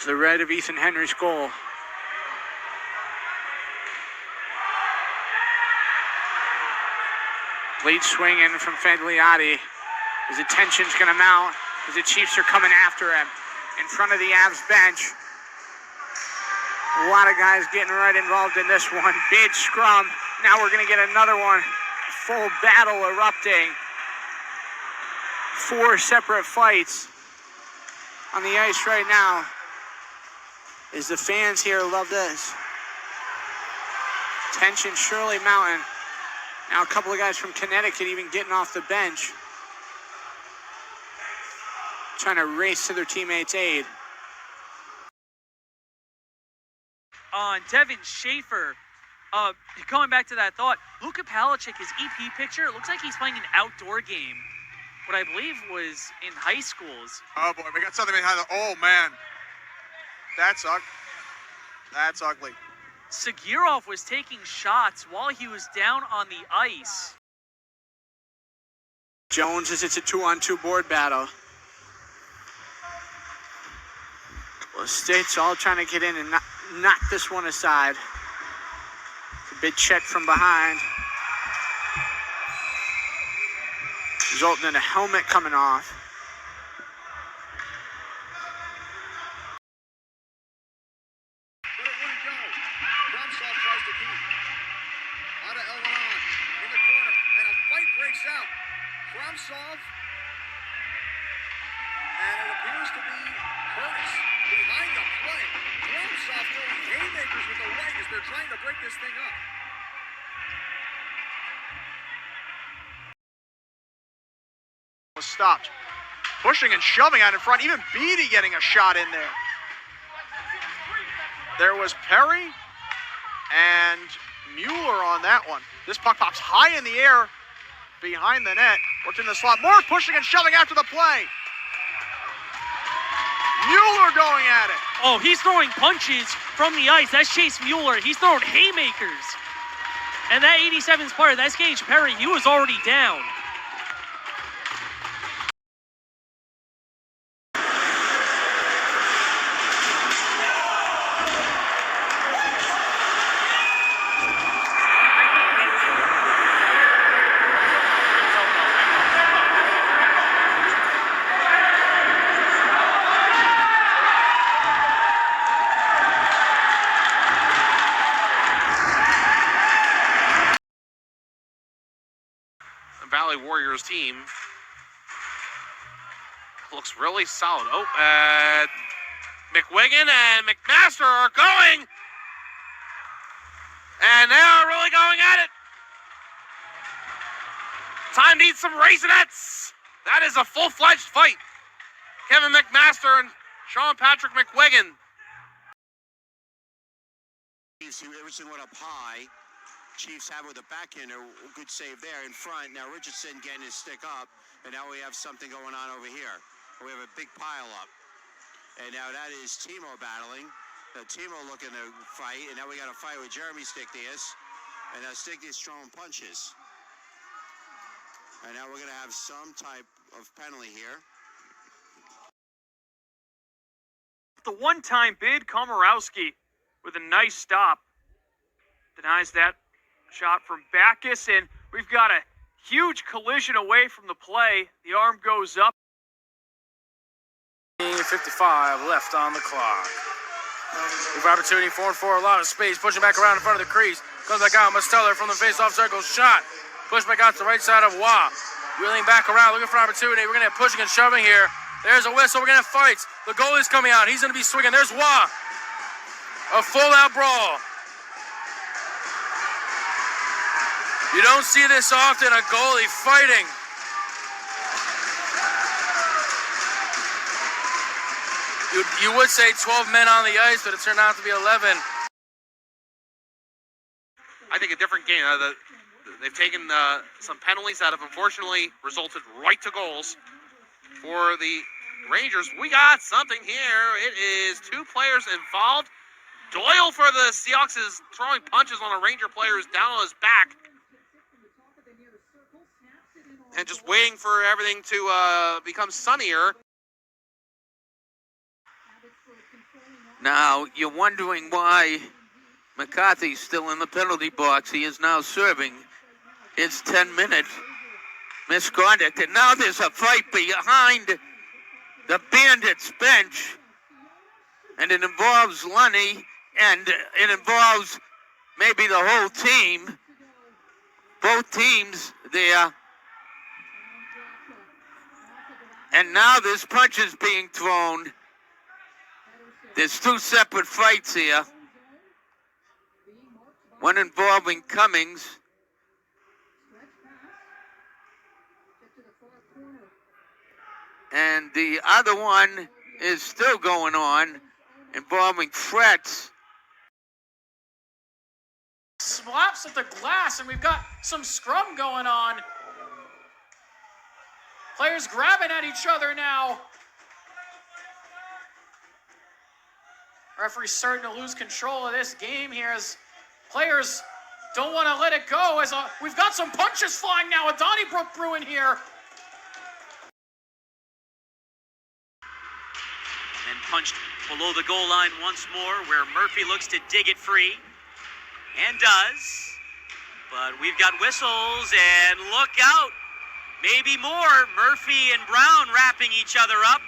to the red of Ethan Henry's goal. Late swing in from Fagliati. His attention's going to mount as the Chiefs are coming after him in front of the Avs bench. A lot of guys getting right involved in this one. Big scrum. Now we're going to get another one. Full battle erupting. 4 separate fights on the ice right now. As the fans here love this. Tension surely mounting. Now a couple of guys from Connecticut even getting off the bench, trying to race to their teammates' aid. On Devin Schaefer, going back to that thought, Luka Palachik, his EP picture, it looks like he's playing an outdoor game, what I believe was in high schools. Oh boy, we got something behind the, oh man, that's ugly. Sagirov was taking shots while he was down on the ice. Jones as it's a 2-on-2 board battle. Well, State's all trying to get in and knock this one aside. A big check from behind, resulting in a helmet coming off. Solve, and it appears to be Curtis behind the play. Krumsov throwing haymakers with the right as they're trying to break this thing up. Was stopped. Pushing and shoving out in front, even Beatty getting a shot in there. There was Perry and Mueller on that one. This puck pops high in the air behind the net. Worked in the slot. More pushing and shoving after the play. Mueller going at it. Oh, he's throwing punches from the ice. That's Chase Mueller. He's throwing haymakers. And that 87's player, that's Gage Perry. He was already down. Valley Warriors team looks really solid. Oh, McWigan and McMaster are going, and they are really going at it. Time needs some Raisinets. That is a full-fledged fight. Kevin McMaster and Sean Patrick McWigan. Everything went up high. Chiefs have with a backhander, good save there in front. Now Richardson getting his stick up, and now we have something going on over here. We have a big pile up, and now that is Timo battling. Timo looking to fight, and now we got a fight with Jeremy Stickdias, and now Stickdias throwing punches. And now we're going to have some type of penalty here. The one-time bid, Komorowski with a nice stop. Denies that shot from Backus, and we've got a huge collision away from the play. The arm goes up. 55 left on the clock. Move opportunity, 4-4, a lot of space, pushing back around in front of the crease. Comes back out, Musteller from the face-off circle, shot. Push back out to the right side of Wah. Wheeling back around, looking for opportunity. We're going to have pushing and shoving here. There's a whistle, we're going to have fights. The goalie's coming out, he's going to be swinging. There's Wah. A full-out brawl. You don't see this often, a goalie fighting. You would say 12 men on the ice, but it turned out to be 11. I think a different game. They've taken some penalties that have unfortunately resulted right to goals for the Rangers. We got something here. It is two players involved. Doyle for the Seahawks is throwing punches on a Ranger player who's down on his back. And just waiting for everything to become sunnier. Now, you're wondering why McCarthy's still in the penalty box. He is now serving his 10-minute misconduct. And now there's a fight behind the Bandits bench. And it involves Lunny, and it involves maybe the whole team. Both teams there. And now there's punches being thrown. There's two separate fights here. One involving Cummings. And the other one is still going on, involving Frets. Slaps at the glass, and we've got some scrum going on. Players grabbing at each other now. Referee's starting to lose control of this game here as players don't want to let it go. We've got some punches flying now with Donnybrook brewing here. And punched below the goal line once more, where Murphy looks to dig it free. And does. But we've got whistles, and look out. Maybe more. Murphy and Brown wrapping each other up.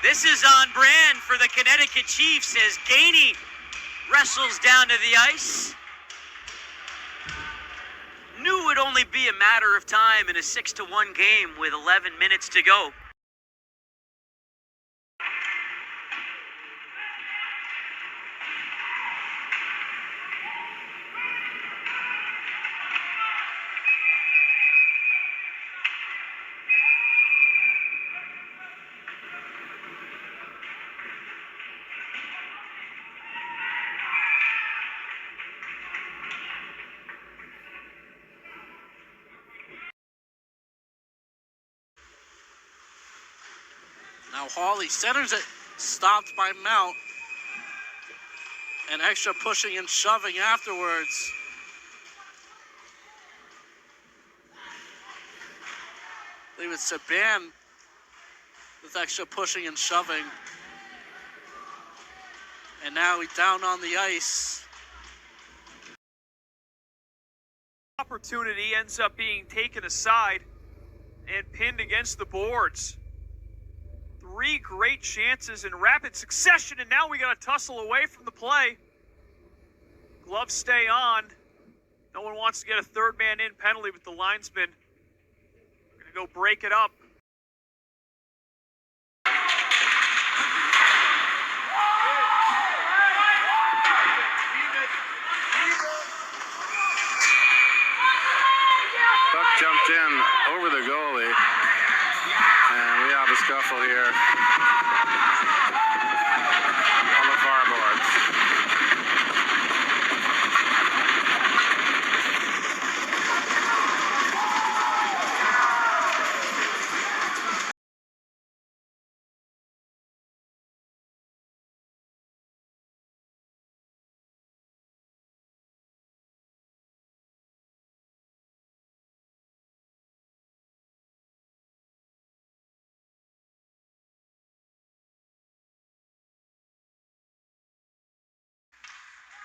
This is on brand for the Connecticut Chiefs as Gainey wrestles down to the ice. Knew it would only be a matter of time in a 6-1 game with 11 minutes to go. Now Hawley centers it, stopped by Mount. And extra pushing and shoving afterwards. I believe it's Saban with extra pushing and shoving. And now he's down on the ice. Opportunity ends up being taken aside and pinned against the boards. 3 great chances in rapid succession, and now we got to tussle away from the play. Gloves stay on. No one wants to get a third man in penalty with the linesman. We're going to go break it up. Puck jumped in over the goalie. And we have a scuffle here on the far boards.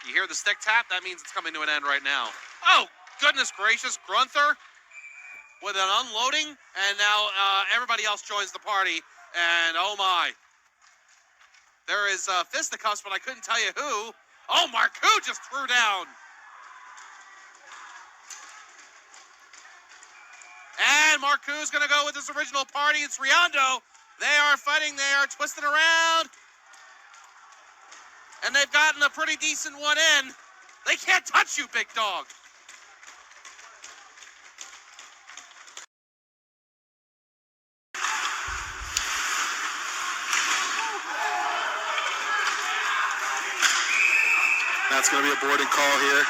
You hear the stick tap? That means it's coming to an end right now. Oh, goodness gracious. Grunther with an unloading, and now everybody else joins the party, and oh my. There is fisticuffs, but I couldn't tell you who. Oh, Marcoux just threw down. And Marcoux's going to go with his original party. It's Riondo. They are fighting. They are twisting around. And they've gotten a pretty decent one in. They can't touch you, big dog. That's going to be a boarding call here.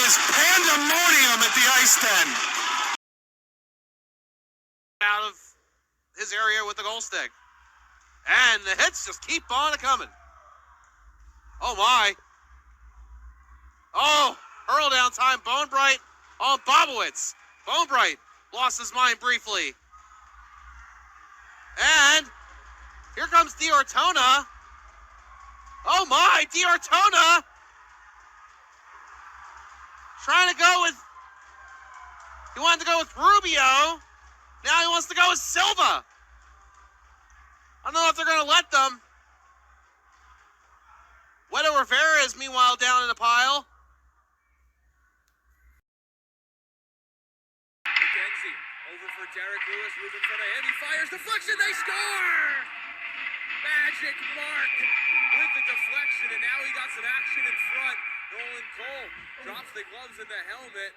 is pandemonium at the ice den. Out of his area with the goal stick. And the hits just keep on coming. Oh my. Oh, hurl down time. Bonebright on Bobowitz. Bonebright lost his mind briefly. And here comes D'Ortona. Oh my, D'Ortona. Trying to go with, he wanted to go with Rubio. Now he wants to go with Silva. I don't know if they're going to let them. Wedo Rivera is meanwhile down in the pile. McKenzie over for Derek Lewis, move in front of him. He fires, deflection, they score! Magic Mark with the deflection, and now he got some action in front. Nolan Cole drops the gloves in the helmet.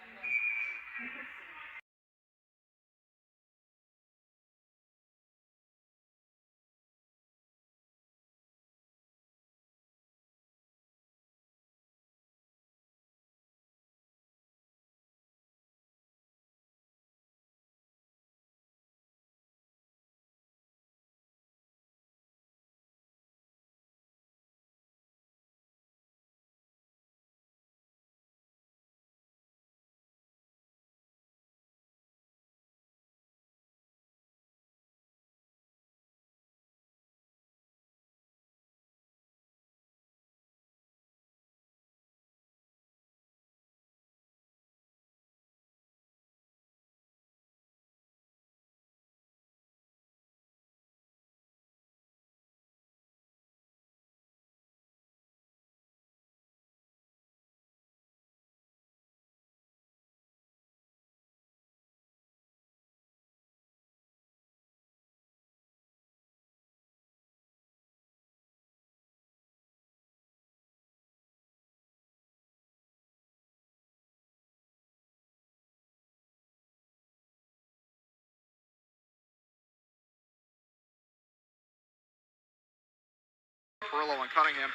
Perillo and Cunningham.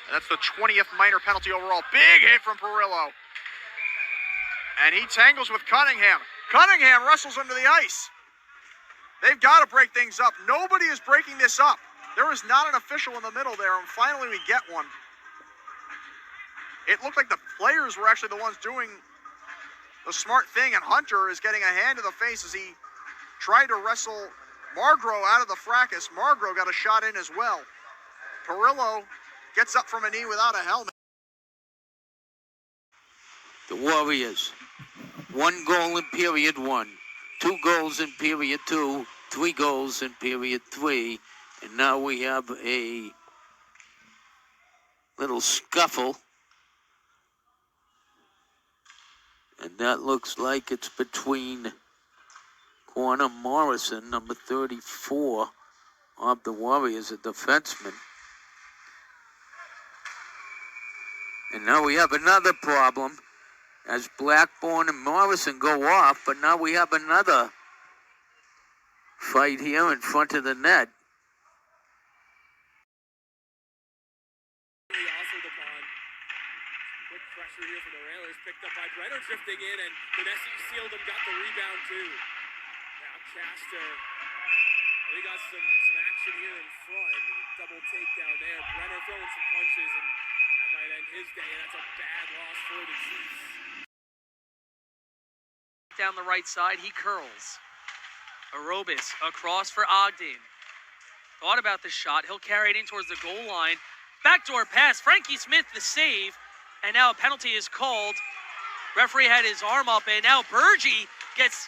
And that's the 20th minor penalty overall. Big hit from Perillo. And he tangles with Cunningham. Cunningham wrestles under the ice. They've got to break things up. Nobody is breaking this up. There is not an official in the middle there, and finally we get one. It looked like the players were actually the ones doing the smart thing, and Hunter is getting a hand to the face as he tried to wrestle Margro out of the fracas. Margro got a shot in as well. Perillo gets up from a knee without a helmet. The Warriors, 1 goal in period 1, 2 goals in period 2, 3 goals in period 3, and now we have a little scuffle. And that looks like it's between Corner Morrison, number 34 of the Warriors, a defenseman. And now we have another problem as Blackburn and Morrison go off, but now we have another fight here in front of the net. Quick pressure here from the Railers, picked up by Brenner, drifting in, and Vanessa sealed him, got the rebound too. Now Castor, we got some action here in front. Double takedown there. Brenner throwing some punches, and that might end his day, and that's a bad loss for the Chiefs. Down the right side, he curls. Aerobis across for Ogden. Thought about the shot. He'll carry it in towards the goal line. Backdoor pass. Frankie Smith the save. And now a penalty is called. Referee had his arm up, and now Bergie gets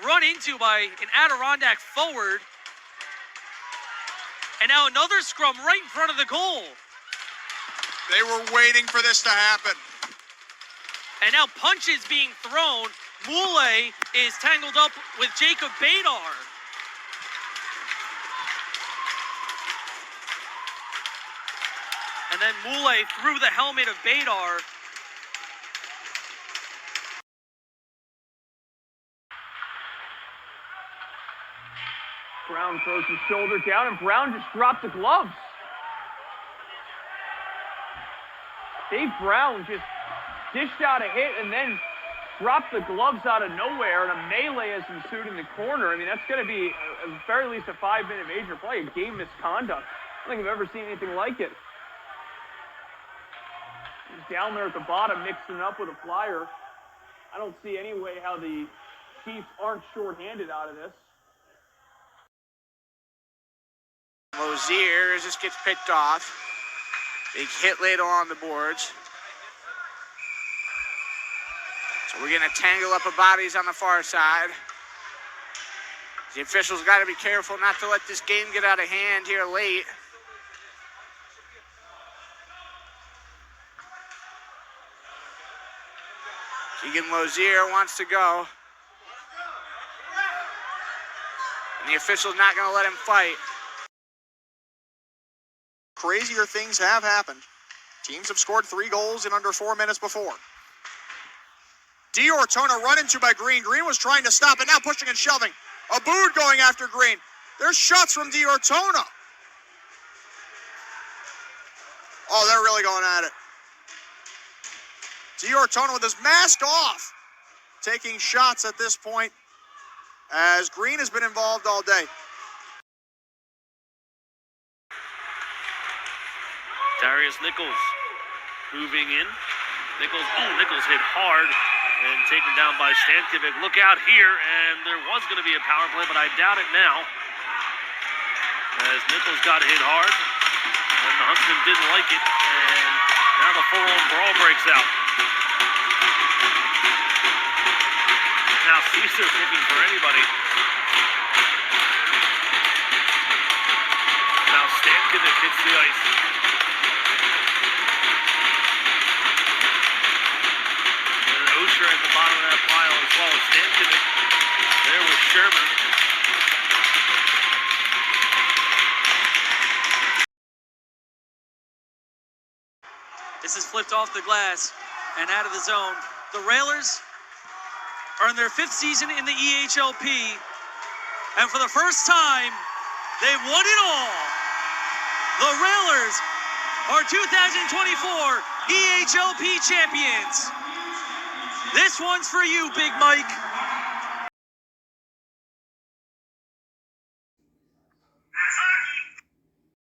run into by an Adirondack forward. And now another scrum right in front of the goal. They were waiting for this to happen. And now punches being thrown. Moulay is tangled up with Jacob Badar. And then Moulay threw the helmet of Badar. Brown throws his shoulder down, and Brown just dropped the gloves. Dave Brown just dished out a hit and then dropped the gloves out of nowhere, and a melee has ensued in the corner. I mean, that's going to be, at the very least, a 5-minute major play, a game misconduct. I don't think I've ever seen anything like it. He's down there at the bottom mixing up with a flyer. I don't see any way how the Chiefs aren't shorthanded out of this. Mosier just gets picked off. Big hit later on the boards. So we're going to tangle up of bodies on the far side. The officials got to be careful not to let this game get out of hand here late. Keegan Lozier wants to go. And the official's not going to let him fight. Crazier things have happened. Teams have scored 3 goals in under 4 minutes before. D'Ortona run into by Green. Green was trying to stop it, now pushing and shoving. Aboud going after Green. There's shots from D'Ortona. Oh, they're really going at it. D'Ortona with his mask off, taking shots at this point as Green has been involved all day. Darius Nichols moving in. Nichols hit hard and taken down by Stankovic. Look out here, and there was going to be a power play, but I doubt it now. As Nichols got hit hard, and the Huntsman didn't like it, and now the full-on brawl breaks out. Now Caesar's looking for anybody. Now Stankovic hits the ice. Osher at the bottom of that pile as well as Stankovic. There was Sherman. This is flipped off the glass and out of the zone. The Railers are in their 5th season in the EHLP, and for the first time, they've won it all. The Railers are 2024 EHLP champions. This one's for you, Big Mike.